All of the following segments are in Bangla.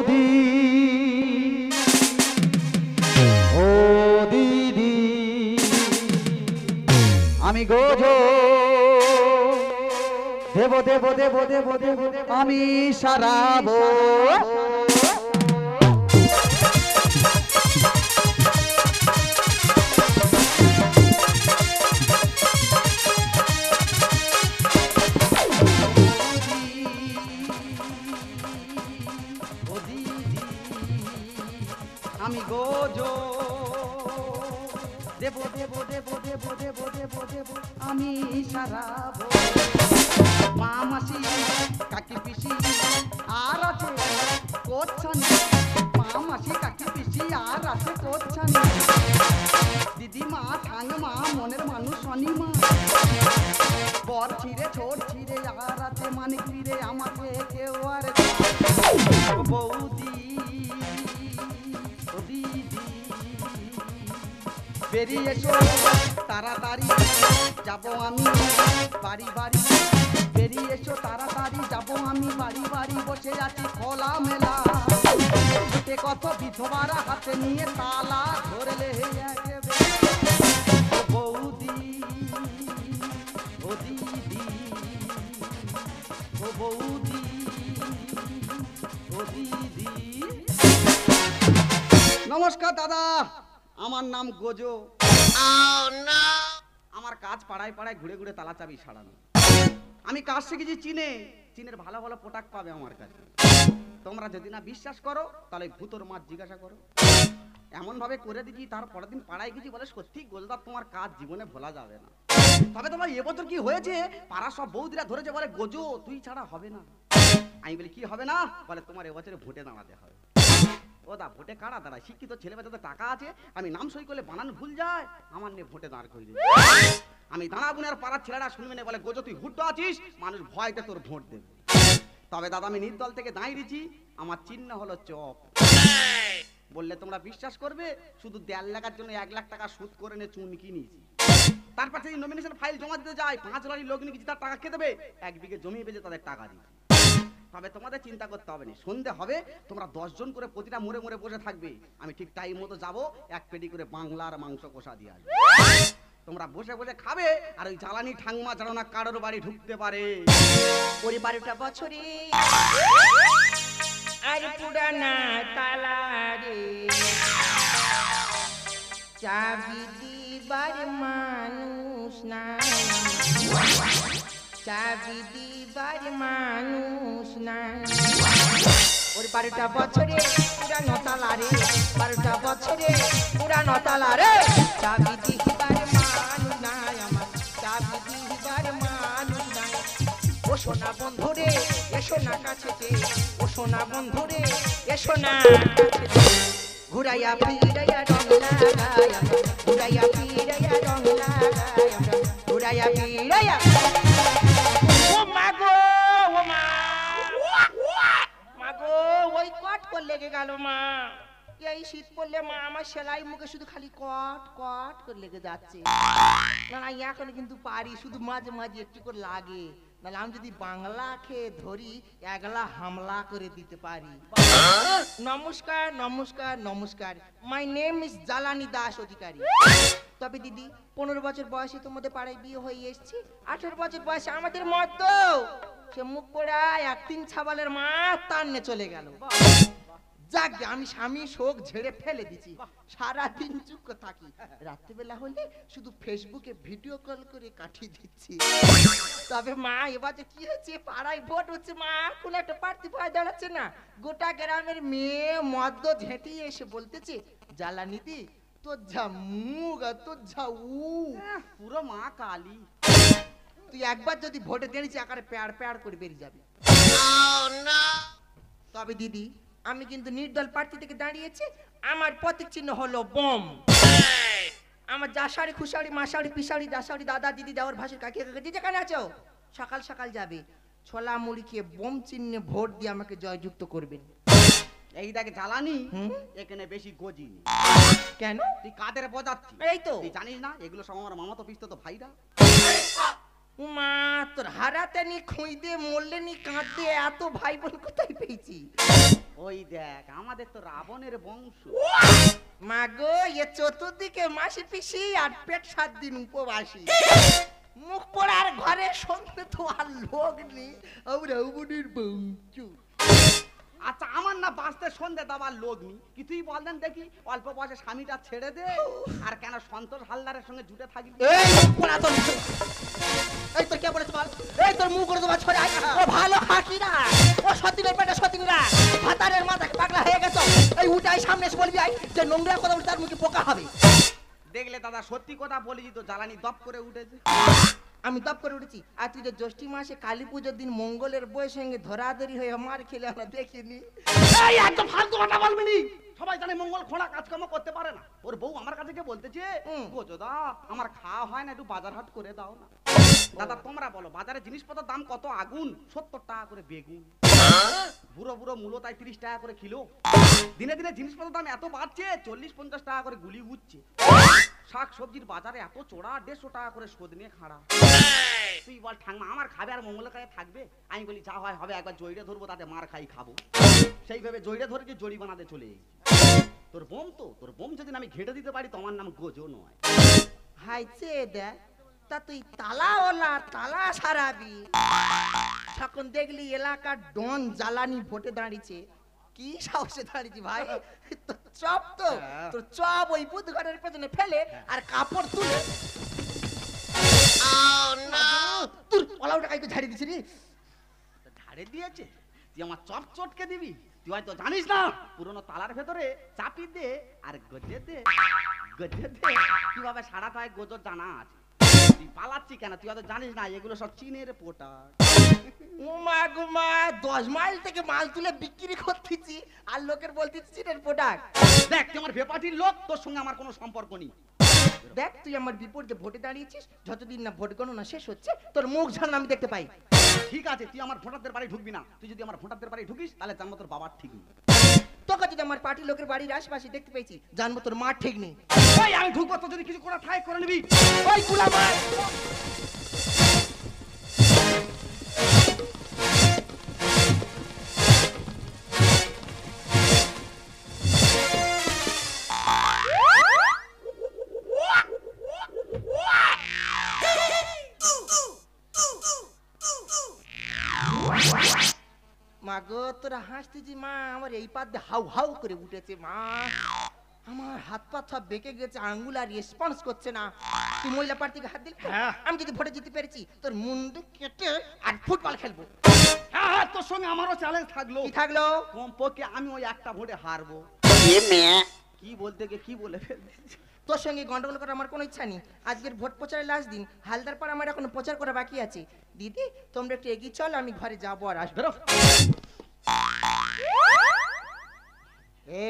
বৌদি ও দিদি আমি গোজো দেব দেব দেব দেব দেব আমি সারাবো আমি গোজো দেব দেব দেব দেব দেব দেব দেব আমি সারাবো মা মাসি কাকি পিসি আর আছে কোচ্ছান মা মাসি কাকি পিসি আর আছে কোচ্ছান দিদিমা ঠাঙ্গমা মনের মানুষ অনিমা বর ছিঁড়ে ছোট ছিঁড়ে আর আছে মানিক রে আমাকে কেউ আর বৌদি দিদি বেরিয়ে এসো তাড়াতাড়ি যাবো আমি বাড়ি বাড়ি বেরিয়ে এসো তাড়াতাড়ি যাবো আমি বাড়ি বাড়ি বসে আছি খোলা মেলা কত বিধবারা হাতে নিয়ে তালা ধরলে বৌদি ও দিদি ও বৌদি ও দিদি নমস্কার দাদা আমার নাম গোজো আমার কাজ পাড়ায় পাড়ায় ঘুরে ঘুরে তালা চাবি সারানো আমি কাজ শিখেছি চীনের ভালো ভালো প্রোডাক্ট পাবে আমার কাছে তোমরা যদি না বিশ্বাস করো তাহলে ভূতর মাছ জিজ্ঞাসা করো এমন ভাবে করে দিচ্ছি তার পরের দিন পাড়ায় গেছি বলে সত্যি গোলদা তোমার কাজ জীবনে ভোলা যাবে না তবে তোমার এবছর কি হয়েছে পাড়া সব বৌদিরা ধরেছে বলে গোজো তুই ছাড়া হবে না আমি বলি কি হবে না বলে তোমার এবছরে ভোটে দাঁড়াতে হবে ও দা ভোটে কারা দাঁড়ায় শিক্ষিত ছেলে মেয়েদের টাকা আছে আমি নাম সই করলে বানান ভুল যায় আমার নিয়ে ভোটে দাঁড় করে দিই আমি দাঁড়াবো না আর পাড়ার ছেলেরা শুনবে না বলে গোজো তুই হুট্টো আছিস মানুষ ভয়তে তোর ভোট দেবে তবে দাদা আমি নির্দল থেকে দাঁড়িয়েছি আমার চিহ্ন হলো চপ বললে তোমরা বিশ্বাস করবে শুধু 1.5 লাখের জন্য 1 লাখ টাকা সুদ করে নিয়ে চুমকি নিয়েছি তারপর সেই নমিনেশন ফাইল জমা দিতে যায় 5 লাখ লোক নিয়ে তার টাকা খেতে দেবে 1 বিঘে জমি বেচে তাদের টাকা দিই তবে তোমাদের চিন্তা করতে হবে না সন্ধে হবে তোমরা 10 জন করে প্রতিটা মোড়ে মোড়ে বসে থাকবে আমি ঠিক টাইম মতো যাবো 1 পেটি করে বাংলার মাংস কষা দিয়ে আসবো তোমরা বসে বসে খাবে আর ওই জ্বালানি ঠাংমা যেন না কারোর বাড়ি ঢুকতে পারে ওরে 12টা বছরে আর পুরানা তালা রে চাবি দিবার মানুষ নাই চাবি দিবার মানুষ নাই ওরে 12টা বছরে পুরানো তালা রে 12টা বছরে পুরানো তালা রে চাবি দিবার মানুষ নাই আমার চাবি দিবার মানুষ নাই ও সোনা বন্ধুরে এসো না কাছেতে ও সোনা বন্ধুরে এসো না ঘুরাইয়া ফিরাইয়া রং লাগাই ঘুরাইয়া ফিরাইয়া রং লাগাই ঘুরাইয়া ফিরাইয়া ও মাগো ও মা মাগো ওই কট করে লেগে গেল মা এই শীত পড়লে মা আমার সেলাই মুখে শুধু খালি কট কট করে লেগে যাচ্ছে না না এখন কিন্তু পারি শুধু মাঝে মাঝে একটু করে লাগে নাহলে আমি যদি বাংলা খেয়ে ধরি একলা হামলা করে দিতে পারি নমস্কার নমস্কার নমস্কার মাই নেম ইজ জ্বালানি দাস অধিকারী তবে দিদি 15 বছর বয়সে তোমাদের পাড়ায় বিয়ে হয়ে এসেছি 18 বছর বয়সে আমাদের মতো সে মুখ পোড়া 1-3 ছাবালের মা টাননে চলে গেল যাক আমি স্বামী শোক ঝেড়ে ফেলে দিছি সারাদিন চুপ থাকি রাত্রিবেলা হলে শুধু ফেসবুকে ভিডিও কল করে কাটিয়ে দিচ্ছি তবে মা এবার যে কি হচ্ছে পাড়ায় ভোট হচ্ছে মা কোন একটা প্রার্থী ভয় দাঁড়াচ্ছে না গোটা গ্রামের মেয়ে মদ্য ঝেঁটিয়ে এসে বলতেছে জ্বালানিদি তোর যা মুখ আর তোর যা পুরো মা কালী তুই একবার যদি ভোটে দিয়েছি আকারে প্যাড় প্যাড় করে বেরিয়ে যাবে তবে দিদি আমি কিন্তু নির্দল প্রার্থী থেকে দাঁড়িয়েছি আমার প্রতীক চিহ্ন হলো বম আমার জাশাড়ি খুশাড়ি মাশাড়ি পিশাড়ি দাশাড়ি দাদা দিদি দেওয়ার ভাসুর কাকি কাকি দিদি কেন আছো সকাল সকাল যাবে ছোলা মুড়ি খেয়ে বম চিহ্নে ভোট দিয়ে আমাকে জয়যুক্ত করবেন এই দেখে জ্বালানি এখানে বেশি গজি কেন তুই কাদের বোঝাচ্ছি এই তো তুই জানিস না এগুলো সব আমার মামা তো পিস্তো তো ভাইরা মা তোর হারাতে নি খুঁই দিয়ে মরলে নি কাঁদতে এত ভাই বোন কোথায় পেয়েছি ওই দেখ আমাদের তো রাবণের বংশ। মা গো এ চতুর্দিকে মাসি পিসি আর পেট 7 দিন উপবাসী, মুখ পড়ার ঘরে সঙ্গে তো আর লোক নেই, আমরা উবুনির বংশ। আচ্ছা আমার না বাঁচতে সন্ধে দেওয়ার লোক নি, কি তুই বললেন দেখি অল্প বয়সে স্বামীটা ছেড়ে দে, আর কেন সন্তোষ হালদারের সঙ্গে জুটে থাকবি? এই পড়া তোর, এই তোর কে বলেছ বল? এই তোর মুখ করে তোমার ছড়াই, ও ভালো খাকি না, ও সতীনের পেটে সতীনরা, ভাতারের মাথা পাগলা হয়ে গেছ। এই উঠাই সামনে এসে বলবি আই যে নোংরা কথা বলে তার মুখে পোকা হবে। দেখলে দাদা সত্যি কথা বলেছি তো, জ্বালানি দপ করে উঠেছে। আমি দপ করে উঠেছি, আর তুই যে জ্যৈষ্ঠী মাসে কালী পুজোর দিন মঙ্গলের বইয়ের সঙ্গে ধরাধরি হয়ে মার খেলে আমরা দেখিনি। এই একদম ফালতু কথা বলবি নি, সবাই জানে মঙ্গল খোঁড়া কাজকর্ম করতে পারে না। ওর বউ আমার কাছে গিয়ে বলতেছে গোজোদা আমার খাওয়া হয় না, একটু বাজার হাট করে দাও না। দাদা তোমরা বলো বাজারে জিনিসপত্রের দাম কত আগুন, 70 টাকা করে বেগুন, বুড়ো বুড়ো মূলো তাই 30 টাকা করে কিলো। দিনে দিনে জিনিসপত্রের দাম এত বাড়ছে, 40-50 টাকা করে গুলি উঠছে। শাক সবজির বাজারে এত চড়া, 150 টাকা করে শোধ নিয়ে খাড়া। তুই বল ঠাংমা আমার খাবে আর মঙ্গলের কাছে থাকবে? আমি বলি যা হয় হবে, একবার জড়িয়ে ধরবো তাতে মার খাই খাবো। সেইভাবে জড়িয়ে ধরে যে জড়ি বানাতে চলে তোর বোম, তো তোর বোম যদি আমি ঘেটে দিতে পারি তোমার নাম গোজো নয়। হাইছে দেখ, তা তুই তালাওয়ালা তালা সারাবি, তখন দেখলি এলাকার ডন জ্বালানি ভোটে দাঁড়িয়েছে। কি সাহসে দাঁড়িয়েছি ভাই, তোর চপ তো, তোর চপ ওই বুধঘরের পেছনে ফেলে আর কাপড় তুলে তোর পলাওটা কাইকে ঝাড়ি দিছি রে। ঝাড়ে দিয়েছে, তুই আমার চপ চটকে দিবি? তুই হয়তো জানিস না পুরনো তালার ভেতরে চাপি দে আর গজে দে, গজে দে কিভাবে সারাতে হয় গোজর জানা আছে। তুই পালাচ্ছি কেন? তুই হয়তো জানিস না এগুলো সব চীনের পোটা। উমা গুমা 10 মাইল থেকে মাল তুলে বিক্রি করতেছি আর লোকের বলতেছি চিনের প্রোডাক্ট। দেখ তুই আমার ভেপাটির লোক, তোর সঙ্গে আমার কোনো সম্পর্ক নেই। দেখ তুই আমার বিপরীতে ভোটে দাঁড়িয়েছিস, যতদিন না ভোট গণনা শেষ হচ্ছে তোর মুখ ঝাল আমি দেখতে পাই। ঠিক আছে তুই আমার ভোটারদের বাড়ি ঢুকবি না, তুই যদি আমার ভোটারদের বাড়ি ঢুকিস তাহলে জানবো তোর বাবার ঠিক নেই। তোকে যদি আমার পার্টি লোকের বাড়ির আশেপাশে দেখতে পেয়েছি জানবো তোর মা ঠিক নেই। এই আমি ঢুকবো, তো যদি কিছু করে ট্রাই করে নিবি। ওই কুলা মার মা গো তোরা হাসতেছি মা, আমার এই পাত দিয়ে হাউ হাউ করে উঠেছে মা, আমার হাত পা সব বেঁকে গেছে, আঙ্গুল আর রেসপন্স করছে না। তুই মহিলা প্রার্থীকে হাত দিলি, আমি যদি ভোটে জিতে পেরেছি তোর মুন্ডু কেটে আর ফুটবল খেলবো। হ্যাঁ হ্যাঁ তোর সঙ্গে আমারও চ্যালেঞ্জ থাকলো। কি থাকলো? কমপক্ষে আমি ওই একটা ভোটে হারবো। কি বলতে গিয়ে কি বলে ফেলছি। তোর সঙ্গে গন্ডগোল করার আমার কোনো ইচ্ছা নেই। আজকের ভোট প্রচারের লাস্ট দিন, হালদার পাড়া আমার এখনো প্রচার করা বাকি আছে। দিদি তোমরা একটু এগিয়ে চল, আমি ঘরে যাবো আর আসবো।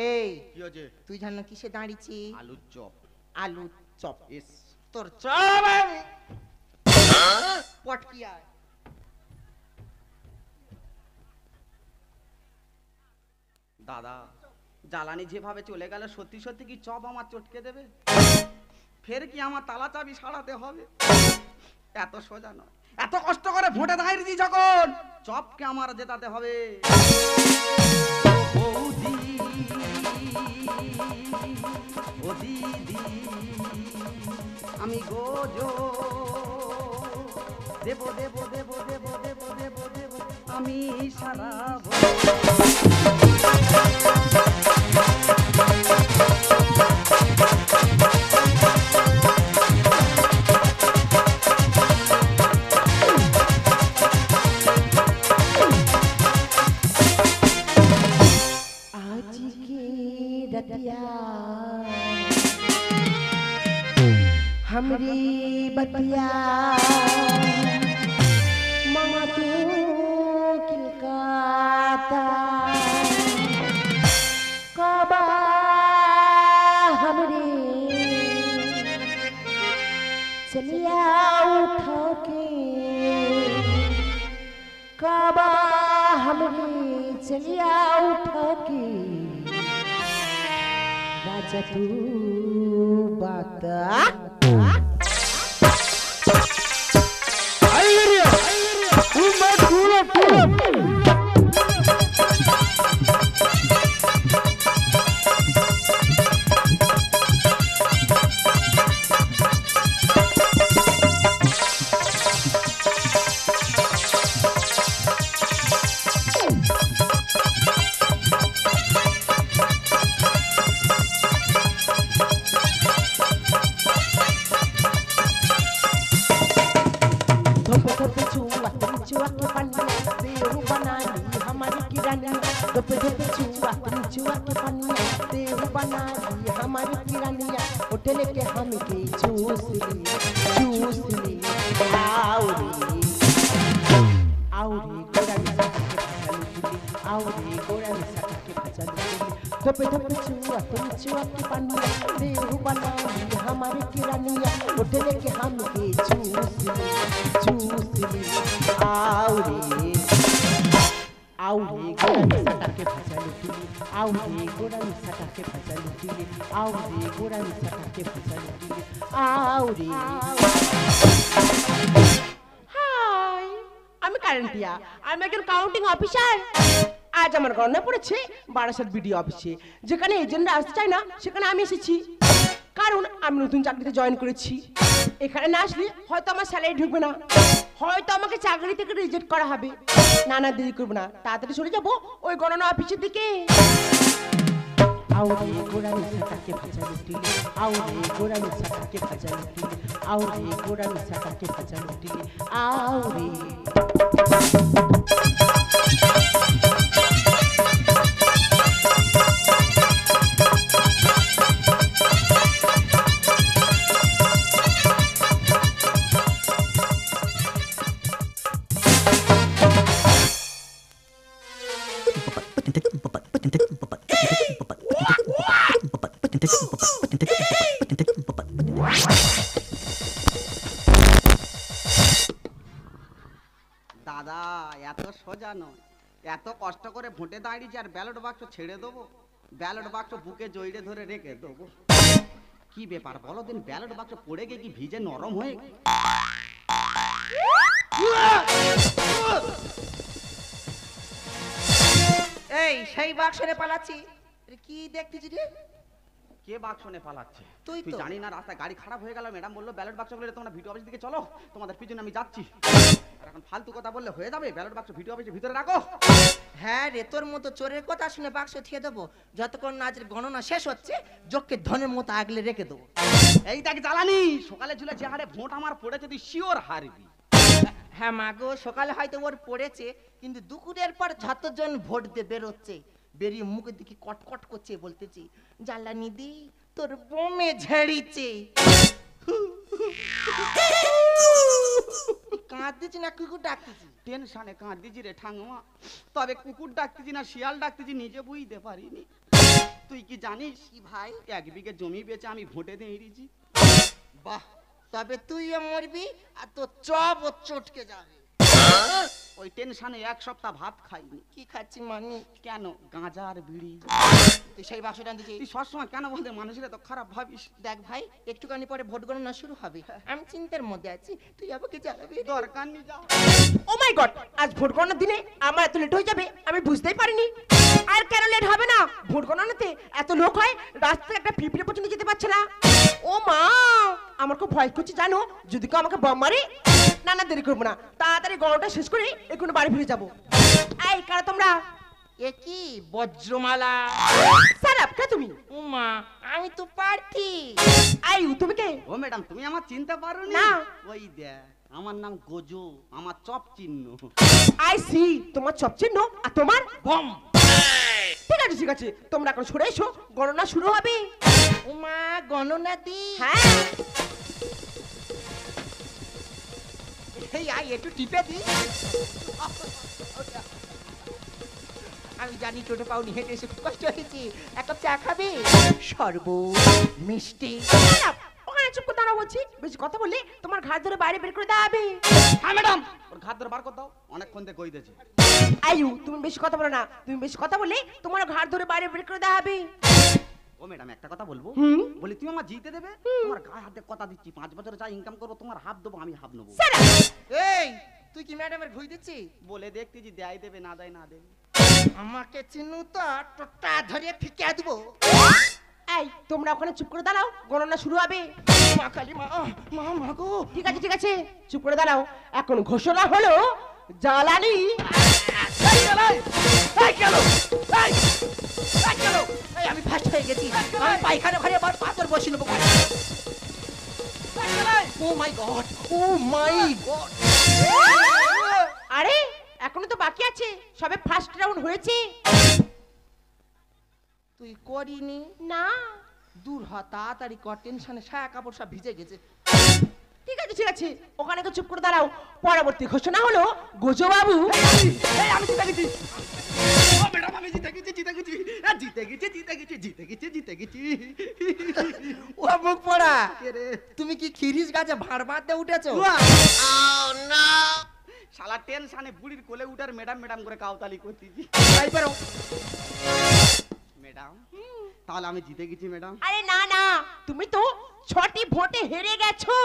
এই কি হয়েছে? তুই জানো কিসে দাঁড়িয়েছি? আলুর চপ। আলু চপ। এস তোর চপ আমি পটকিয়া। দাদা জ্বালানি যেভাবে চলে গেল সত্যি সত্যি কি চপ আমার চটকে দেবে? ফের কি আমার তালা চাবি সারাতে হবে? এত সোজা নয়, এত কষ্ট করে ভোটে দাঁড়িয়ে দিই যখন, চপকে আমার জেতাতে হবে। বৌদি ও দিদি আমি গোজো দেব দেব দেব দেব দেব দেব দেব আমি সারাবো। हमरी बतिया मामा तू किलकाता काबा हमरे चलिया उठा के काबा हमरे चलिया उठा के राजा तू बाता चुआ तुम चुआ के पनिया देव बना दी हमारी किरानिया होटल के हम के चूस ली आओ रे गोरा में गोरा में सटा के भजन धोपे धोपे चुआ तुम चुआ के पनिया देव बना दी हमारी किरानिया होटल के हम के चूस ली आओ रे गोरा में सटा के भजन लुटी आओ रे गोरा में सटा के भजन लुटी आओ रे गोरा में सटा के भजन लुटी आओ रे হাই আমি কারেন্টিয়া আমি একজন কাউন্টিং অফিসার আজ আমার গণনা পড়েছে বারাসাত বিডি অফিসে যেখানে এজেন্টরা আসতে চায় না সেখানে আমি এসেছি কারণ আমি নতুন চাকরিতে জয়েন করেছি এখানে না আসলে হয়তো আমার স্যালারি ঢুকবে না হয়তো আমাকে চাকরি থেকে রিজেক্ট করা হবে না না দেরি করব না তাড়াতাড়ি চলে যাব ওই গণনা অফিসের দিকে आओ रे गोरा में सटा के भजन लुटी आओ रे गोरा में सटा के भजन लुटी आओ रे गोरा में सटा के भजन लुटी आओ रे দাদা এত সোজা নয় এত কষ্ট করে ভোটে দাঁড়িয়েছি আর ব্যালট বাক্স ছেড়ে দেবো ব্যালট বাক্স বুকে জড়িয়ে ধরে রেখে দেবো কি ব্যাপার বলো দিন ব্যালট বাক্স পড়ে গিয়ে কি ভিজে নরম হয়ে এই সেই বাক্সরে পালাচ্ছি কি দেখতেছি রে কে বাক্স নিয়ে পালাচ্ছে তুই তো। জানি না রাস্তায় গাড়ি খারাপ হয়ে গেল ম্যাডাম বললো ব্যালট বাক্স বলে তোমরা ভিডিও অফিস দিকে চলো তোমাদের পিছনে আমি যাচ্ছি আর এখন ফালতু কথা বললে হয়ে যাবে ব্যালট বাক্স ভিডিও অফিসের ভিতরে রাখো হ্যাঁ রে তোর মতো চোরের কথা শুনে বাক্স থিয়ে দেবো যতক্ষণ না আজের গণনা শেষ হচ্ছে যোগকে ধনের মতো আগলে রেখে দেবো এই দেখ জ্বালানি সকালে ঝুলে যে হারে ভোট আমার পড়েছে তুই শিওর হারবি হ্যাঁ মা গো সকালে হয়তো ওর পড়েছে কিন্তু দুপুরের পর যতজন ভোট দিয়ে বেরোচ্ছে বেরিয়ে মুখের দিকে কটকট করছে বলতেছি জ্বালানি দি তোর বোমে ঝেড়িছে কাঁদতেছি না কুকুর ডাকতেছি টেনশনে কাঁদিছি রে ঠাঙ্গমা তবে কুকুর ডাকতেছি না শিয়াল ডাকতেছি নিজে বুঝতে পারিনি তুই কি জানিস কি ভাই 1 বিঘে জমি বেচে আমি ভোটে দিয়েছি বাহ তবে তুইও মরবি আর তোর চপ ও চটকে যাবে ওই টেনশনে 1 সপ্তাহ ভাত খাইনি কি খাচ্ছি মানি কেন গাঁজা আর বিড়ি তুই সেই বাক্সটা দিচ্ছি তুই সবসময় কেন বলতে মানুষের তো খারাপ ভাবিস দেখ ভাই একটুখানি পরে ভোট গণনা শুরু হবে আমি চিন্তার মধ্যে আছি তুই আমাকে জানাবি দরকার নেই যা ও মাই গড আজ ভোট গণনার দিনে আমার এত লেট হয়ে যাবে আমি বুঝতেই পারিনি আর কেন লেট হবে না ভোট গণনাতে এত লোক হয় রাস্তায় একটা পিঁপড়ে পর্যন্ত যেতে পারছে না ও মা আমার খুব ভয় করছে জানো যদি কেউ আমাকে বম মারে না না দেরি করবো না তাড়াতাড়ি গণনাটা শেষ করে এখন বাড়ি ফিরে যাবো এই কারা তোমরা এ কি বজ্রমালা স্যার আপকা তুমি উমা আমি তো প্রার্থী আই তুমি কে ও ম্যাডাম তুমি আমার চিনতে পারোনি না। ওই দেখ আমার নাম গোজো আমার চপ চিহ্ন আই সি তোমার চপ চিহ্ন আর তোমার বম ঠিক আছে তোমরা এখন সরে এসো গণনা শুরু হবে উমা গণনা দি হ্যাঁ এই আই একটু টিপে দি আমি জানি টোটো পাউনি হেঁটে এসে খুব কষ্ট হয়েছে এক কাপ চা খাবে শরবত মিষ্টি ওখানে চুপ করে দাঁড়াও বলছি বেশি কথা বললে তোমার ঘাট ধরে বাইরে বের করে দেওয়া হবে হ্যাঁ ম্যাডাম ওর ঘাত ধরে বার কর দাও অনেকক্ষণ থেকে কইতেছে আয়ু তুমি বেশি কথা বলো না তুমি বেশি কথা বললে তোমার ঘাট ধরে বাইরে বের করে দেওয়া হবে ও ম্যাডাম একটা কথা বলবো হুম। বলি তুমি আমার জিতে দেবে তোমার গায়ে হাতে কথা দিচ্ছি 5 বছর যা ইনকাম করবো তোমার হাফ দেবো আমি হাফ নেবো স্যার এই তুই কি ম্যাডামের ঘুই দিচ্ছিস বলে দেখতেছি দেয় দেবে না দেয় না দেবে আমাকে চিনু তো টোটা ধরে ফিকে দেবো এই তোমরা ওখানে চুপ করে দাঁড়াও গণনা শুরু হবে মা কালী মা মা মা গো ঠিক আছে চুপ করে দাঁড়াও এখন ঘোষণা হলো জ্বালানি এই আমি ফার্স্ট হয়ে গেছি আমি পায়খানা ঘরে আবার পাথর বসে নেবো ও মাই গড ও মাই গড আরে এখনো তো বাকি আছে সবে ফার্স্ট রাউন্ড হয়েছে তুই করিনি? না। দূর হ, তাড়াতাড়ি কর, টেনশনে সায়া কাপড় সব ভিজে গেছে। ঠিক আছে ঠিক আছে, ওখানে একটু চুপ করে দাঁড়াও। পরবর্তী ঘোষণা হলো গোজো বাবু। এই আমি জিতে গেছি। ও ম্যাডাম আমি জিতে গেছি জিতে গেছি জিতে গেছি জিতে গেছি জিতে গেছি জিতে গেছি। ও মুখ পড়া, কে রে? তুমি কি খিরিস গাছে ভাড় বাঁধতে উঠেছো? শালা টেনশনে বুড়ির কোলে উঠার ম্যাডাম ম্যাডাম করে কাউতালি করতেছি। তাই পারো। ম্যাডাম তাহলে আমি জিতে গেছি ম্যাডাম। আরে না না, তুমি তো 6টি ভোটে হেরে গেছো।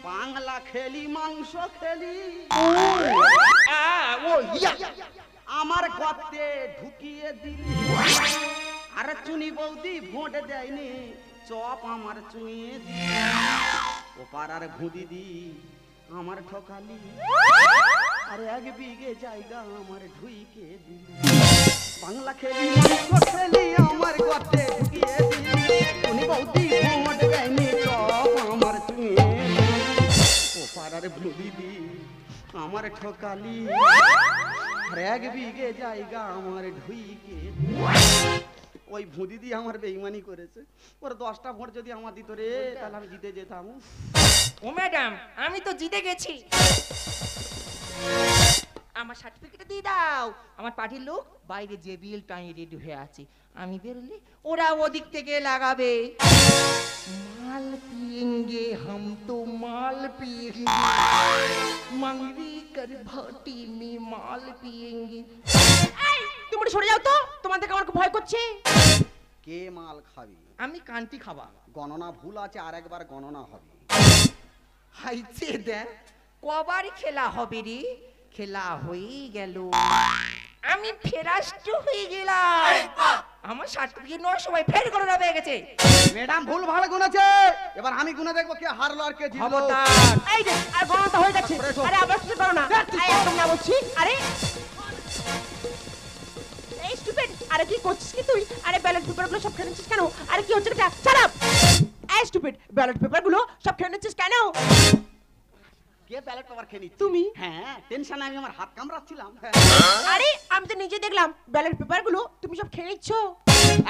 বাংলা খেলি মাংস খেলি ও ইয়া, আমার গর্তে ঢুকিয়ে দিলি। আর চুনি বৌদি ভোট দেয়নি, চপ আমার চুইয়ে দিলি। ও পাড়ার ভুদি দি আমার ঠকালি। আর 1 বিঘে জায়গা আমার ঢুইকে দিলি। বাংলা খেলি মাংস খেলি আমার গর্তে ঢুকিয়ে দিলি। চুনি বৌদি ভোট দেয়নি, চপ আমার চুইয়ে দিলি। ও পাড়ার ভুদি দি আমার ঠকালি। আর 1 বিঘে জায়গা আমার ঢুইকে দিলি। ওই ভুদি দিয়ে আমার বেইমানি করেছে। ওর 10টা ভোট যদি আমার দিত রে, তাহলে আমি জিতে যেতাম। ও ম্যাডাম আমি তো জিতে গেছি। আমার সার্টিফিকেট দিয়ে দাও। আমার পার্টির লোক বাইরে জেবিএল টাইয়ে রেডি হয়ে আছে, আমি বেরোলে ওরা ওদিক থেকে লাগাবে। মাল পিয়েঙ্গে হাম তো মাল পিয়েঙ্গে, মাংরি কর ভাটি মে মাল পিয়েঙ্গে। এই, তুমি একটু সরে যাও তো, তোমার থেকে আমার খুব ভয় করছে। কে মাল খাবি? আমি কান্তি খাবা। গণনা ভুল আছে, আর একবার গণনা হবে। হাইছে দেখ কবার খেলা হবে রে, খেলা হয়ে গেল, আমি ফেরাস্ট হয়ে গেলাম। আমার সার্টিফিকেট নেওয়ার সময় ফের গণনা হয়ে গেছে। ম্যাডাম ভুল ভালো গুনেছে, এবার আমি গুনে দেখবো কে হারলো আর কে জিতলো। খবরদার। এই যে আর গণনা হয়ে যাচ্ছে। আরে আবার কিছু করো না। এই একদম না বলছি। আরে এই স্টুপিড, আরে কি করছিস কি তুই? আরে ব্যালট পেপারগুলো সব খেয়ে নিচ্ছিস কেন? আরে কি হচ্ছে এটা? Shut up. এই স্টুপিড, ব্যালট পেপারগুলো সব খেয়ে নিচ্ছিস কেন? কে ব্যালট পেপার খেয়ে নিচ্ছে? তুমি। হ্যাঁ, টেনশনে আমি আমার হাত কামড়াচ্ছিলাম। আরে আমি তো নিজে দেখলাম ব্যালট পেপারগুলো তুমি সব খেয়ে নিচ্ছ।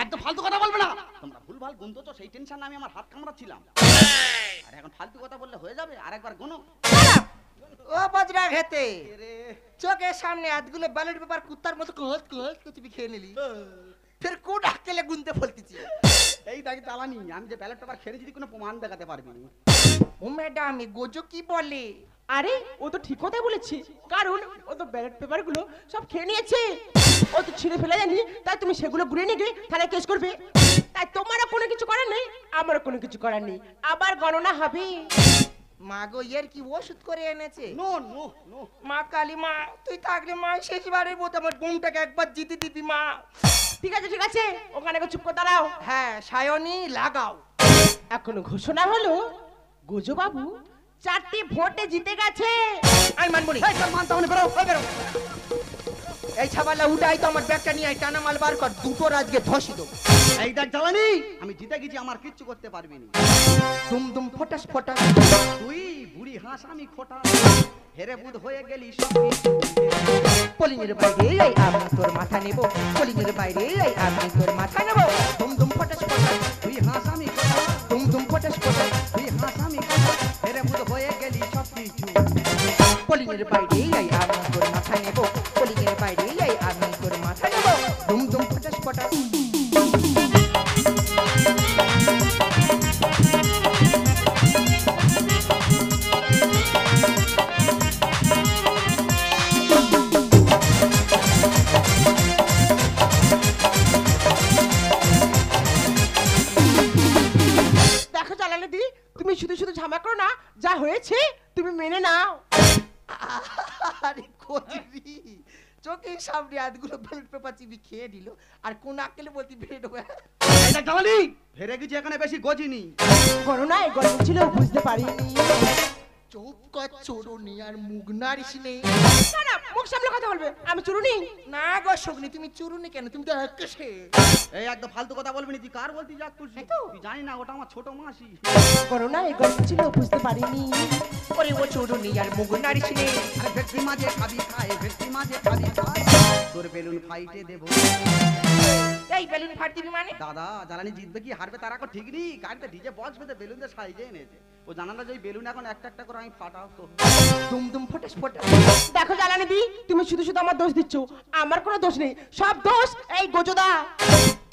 একদম ফালতু কথা বলবে না। তোমরা ভুল ভাল গুনতো তো, সেই টেনশনে আমি আমার হাত কামড়াচ্ছিলাম। আর এখন ফালতু কথা বললে হয়ে যাবে? আরেকবার গুনো। ও বজরা খেতে কে রে? চোখের সামনে এতগুলো ব্যালট পেপার কুত্তার মতো কহত কহত করে তুমি খেয়ে নিলি, ফের কোন আকেলে গুনতে ফলতেছি। এই দেখ চালানি, আমি যে ব্যালট পেপার খেয়ে যদি কোনো প্রমাণ দেখাতে পারবি না। ও ম্যাডাম এ গোজো কি বলে? আরে ও তো ঠিক কথাই বলেছে, কারণ ও তো ব্যালট পেপারগুলো সব খেয়ে নিয়েছে। ও তো ছিঁড়ে ফেলে জানি, তাই তুমি সেগুলো গুনে নিয়ে থানায় কেস করবে। তাই তোমারও কোনো কিছু করার নেই, আমারও কোনো কিছু করার নেই। আবার গণনা হবে। মা গো এর কি ওষুধ করে এনেছে? No no no. মা কালী মা তুই থাকলে মা শেষবারের মতো আমার বোনটাকে একবার জিতে দিবি মা। ঠিক আছে, ওখানে চুপ করে দাঁড়াও। হ্যাঁ সায়নী লাগাও। এখন ঘোষণা হলো গোজো বাবু 4টি ভোটে জিতে গেছে। আমি মানবো না। এই তোর মানতে হবে না, বেরো বেরো। এই ছাবালা উঠাই তো আমার ব্যাগটা নিয়ে আয়, টানা মাল বার কর, দুটো আজকে ধসি দেবো। এই দেখ চালানি, আমি জিতে গেছি, আমার কিচ্ছু করতে পারবি না। দুম দুম ফটাস ফটাস। তুই বুড়ি হাঁস, আমি খোটা। হেরে বুধ হয়ে গেলি সব কিছু। পলিনের বাইরে এই আমি তোর মাথা নেব, পলিনের বাইরে এই আমি তোর মাথা নেব। দুম দুম ফটাস ফটাস, তুই হাঁস আমি খোটা। দুম দুম ফটাস ফটাস। তুই হাঁস আমি খোটা। হেরে বুধ হয়ে গেলি সব কিছু। পলিনের বাইরে এই আমি তোর মাথা নেব, পলিনের বাইরে এই আমি তোর মাথা নেব। দুম দুম ফটাস ফটাস। দেখো চালালে দি, তুমি শুধু শুধু ঝামা করো না, যা হয়েছে তুমি মেনে নাও। আরে কচুরি, চোখের সামনে এতগুলো ব্যালট পেপার চিবি খেয়ে দিল, আর কোন আকেলে বলতি বের হয়ে। এই দেখ চালানি, হেরে গেছি, এখানে বেশি গজিনি। করোনায় গরম ছিল বুঝতে পারিনি। চোখ কর চোরনি আর মুখ নারিস নেই। শাট আপ, মুখ সামলে কথা বলবে, আমি চুরুনি। না গো শকুনি, তুমি চুরুনি কেন, তুমি তো একেশে। এই একদম ফালতু কথা বলবি না, তুই কার বলতি যাক তুই? তুই জানি না ওটা আমার ছোট মাসি। করোনা এই গল্প ছিল বুঝতে পারিনি। ওরে ও চুরুনি আর মুখ নাড়িস নে। আরে ভেটকি মাঝে খাবি খায়, ভেটকি মাঝে খাবি খায়, তোর বেলুন ফাইটে দেবো। এই বেলুন ফাট দিবি মানে? দাদা জ্বালানি জিতবে কি হারবে তার এখন ঠিক নেই, গাড়িতে ডিজে বক্স বেঁধে বেলুন দিয়ে সাইজে এনেছে। ও জানা না যে ওই বেলুন এখন একটা একটা করে আমি ফাটাও তো। দুম দুম ফটাস ফটাস। দেখো জ্বালানি দি, তুমি শুধু শুধু আমার দোষ দিচ্ছ। আমার কোনো দোষ নেই, সব দোষ এই গোজদা।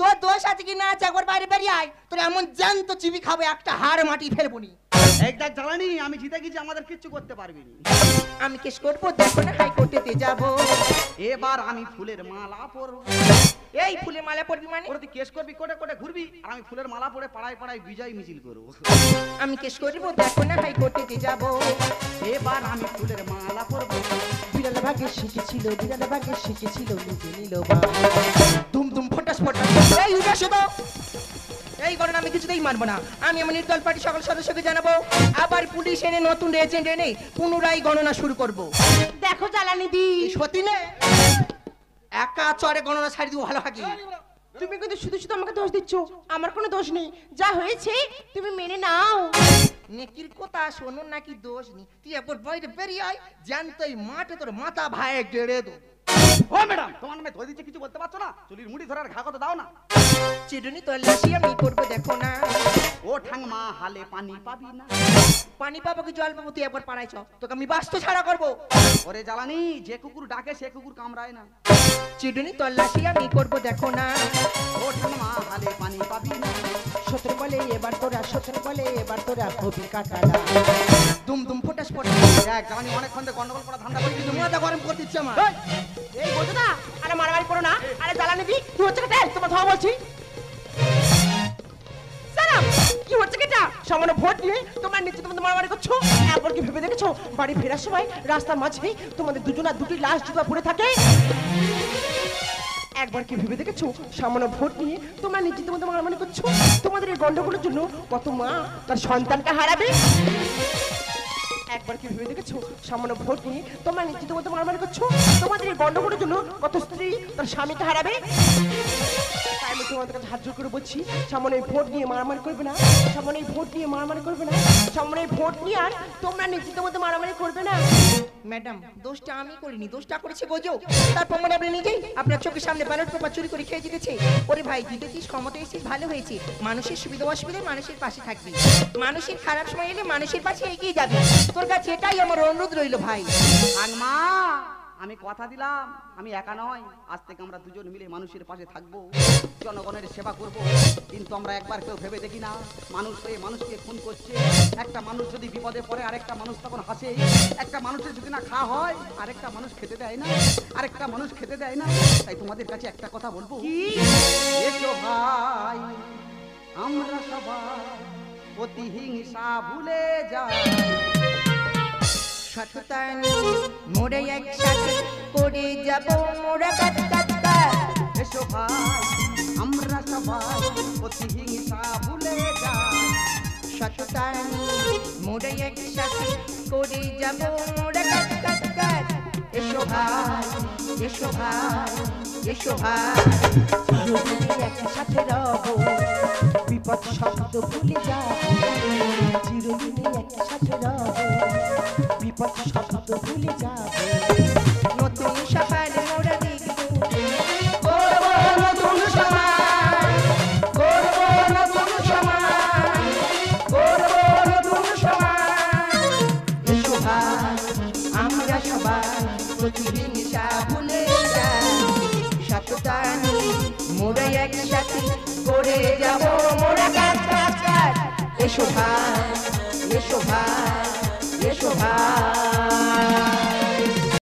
তোর দোষ আছে কি না আছে একবার বাইরে বেরিয়ে আয়, তোর এমন জ্যান্ত চিবি খাবো একটা হাড় মাটি ফেলবনি। এই দেখ জ্বালানি, আমি জিতে গেছি, আমাদের কিচ্ছু করতে পারবি না। আমি কেস করবো, দেখো না হাইকোর্টেতে যাবো। এবার আমি ফুলের মালা পরবো। এই ফুলে মালা পড়বি মানে? ওরা তুই কেস করবি, কোটে কোটে ঘুরবি, আর আমি ফুলের মালা পরে পাড়ায় পাড়ায় বিজয় মিছিল করবো। আমি কেস করবো, দেখো না হাইকোর্টেতে যাবো। এবার আমি ফুলের মালা পরবো। বিড়াল ভাগে শিখেছিল, বিড়াল ভাগে শিখেছিল, নিজে নিল। দুম দুম ফটাস ফটাস। এই উঠে আসো তো। এই গণনা আমি কিছুতেই মানবো না। আমি আমার নির্দল পার্টি সকল সদস্যকে জানাবো, আবার পুলিশ এনে নতুন এজেন্ট এনে পুনরায় গণনা শুরু করবো। দেখো জ্বালানি দি, এই সত্যি নে একা চরে গণনা ছাড়ি দিব ভালো থাকি। তুমি কিন্তু শুধু শুধু আমাকে দোষ দিচ্ছ। আমার কোনো দোষ নেই, যা হয়েছে তুমি মেনে নাও। নেকির কথা শোনো নাকি দোষ নি, তুই একবার বাইরে বেরিয়ে আয়, জানতোই মাঠে তোর মাথা ভায়ে গেড়ে দো। ও ম্যাডাম, তোমার নামে ধরে দিচ্ছে, কিছু বলতে পারছো না? চুলির মুড়ি ধরার ঘা কত দাও না। চিরুনি তল্লাশি আমি করবো, দেখো না। ও ঠাংমা হালে পানি পাবি না। পানি পাবো কি জল পাবো, তুই একবার পাড়ায় চ, তোকে আমি বাস্তু ছাড়া করবো। ওরে জ্বালানি, যে কুকুর ডাকে সে কুকুর কামড়ায় না। চিরুনি তল্লাশি আমি করবো, দেখো না। ও ঠাংমা হালে পানি পাবি না। সতের বলে এবার তোরা, সতের বলে এবার তোরা হবি কাটালা। দুম দুম ফটাস ফটাস। দেখ জ্বালানি, অনেকক্ষণ থেকে গন্ডগোল করা ধান্দা করে কিন্তু মাথা গরম করে দিচ্ছে আমার। এই গোজদা, আরে মারামারি করো না। আরে জ্বালানি দি, কি হচ্ছে কেটে? তোমার ধোয়া বলছি। সারাম, কি হচ্ছে কেটা? সামান্য ভোট নিয়ে তোমার নিচে তোমাদের মারামারি করছো। একবার কি ভেবে দেখেছো বাড়ি ফেরার সময় রাস্তার মাঝে তোমাদের দুজনা দুটি লাশ জুতা পড়ে থাকে? একবার কি ভেবে দেখেছো সামান্য ভোট নিয়ে তোমরা নিজে তোমাদের মারামারি করছো? তোমাদের এই গন্ডগোলের জন্য কত মা তার সন্তানকে হারাবে। একবার কি ভেবে দেখেছো সামান্য ভোট নিয়ে তোমরা নিজে তোমাদের মারামারি করছো? তোমাদের এই গন্ডগোলের জন্য কত স্ত্রী তার স্বামীকে হারাবে। তাই আমি তোমাদের কাছে হাত জোর করে বলছি, সামনে এই ভোট নিয়ে মারামারি করবে না, সামনে এই ভোট নিয়ে মারামারি করবে না, সামনে এই ভোট নিয়ে আর তোমরা নিজেদের মধ্যে মারামারি করবে না। ম্যাডাম, দোষটা আমি করিনি, দোষটা করেছে গোজো। তার প্রমাণ আপনি নিজেই আপনার চোখের সামনে ব্যালট পেপার চুরি করে খেয়ে জিতেছে। ওরে ভাই, জিতেছিস, ক্ষমতা এসেছিস, ভালো হয়েছে। মানুষের সুবিধা অসুবিধায় মানুষের পাশে থাকবি, মানুষের খারাপ সময় এলে মানুষের পাশে এগিয়ে যাবি। তোর কাছে এটাই আমার অনুরোধ রইল ভাই। ঠাংমা, আমি কথা দিলাম, আমি একা নয়, আজ থেকে আমরা দুজন মিলে মানুষের পাশে থাকবো, জনগণের সেবা করব। কিন্তু আমরা একবার কেউ ভেবে দেখি না, মানুষ হয়ে মানুষকে খুন করছে। একটা মানুষ যদি বিপদে পড়ে আরেকটা মানুষ তখন হাসে। একটা মানুষের যদি না খাওয়া হয় আরেকটা মানুষ খেতে দেয় না, আরেকটা মানুষ খেতে দেয় না। তাই তোমাদের কাছে একটা কথা বলবো, এসো ভাই আমরা সবাই প্রতিহিংসা ভুলে যাই। সততানি মোরে একসাথে করে যাব মোরা কাট কাট কাট। এসো ভাই আমরা সবাই প্রতিহিংসা ভুলে যাই। সততানি মোরে একসাথে করে যাব মোরা কাট কাট কাট। এসো ভাই, এসো ভাই, এসো ভাই। চিরদিনই একসাথে রব, বিপদ শব্দ ভুলে যাব। চিরদিনই একসাথে রব, বিপদ শব্দ ভুলে যাব। নতুন সকাল মোরা দেখব, করব নতুন সমাজ, করব নতুন সমাজ, করব নতুন সমাজ। এসো ভাই আমরা সবাই প্রতিহিংসা ভুলে যাই। সততানি মোরা একসাথে করে যাব মোরা কাট কাট কাট। এসো ভাই, এসো ভাই, এসো ভাই।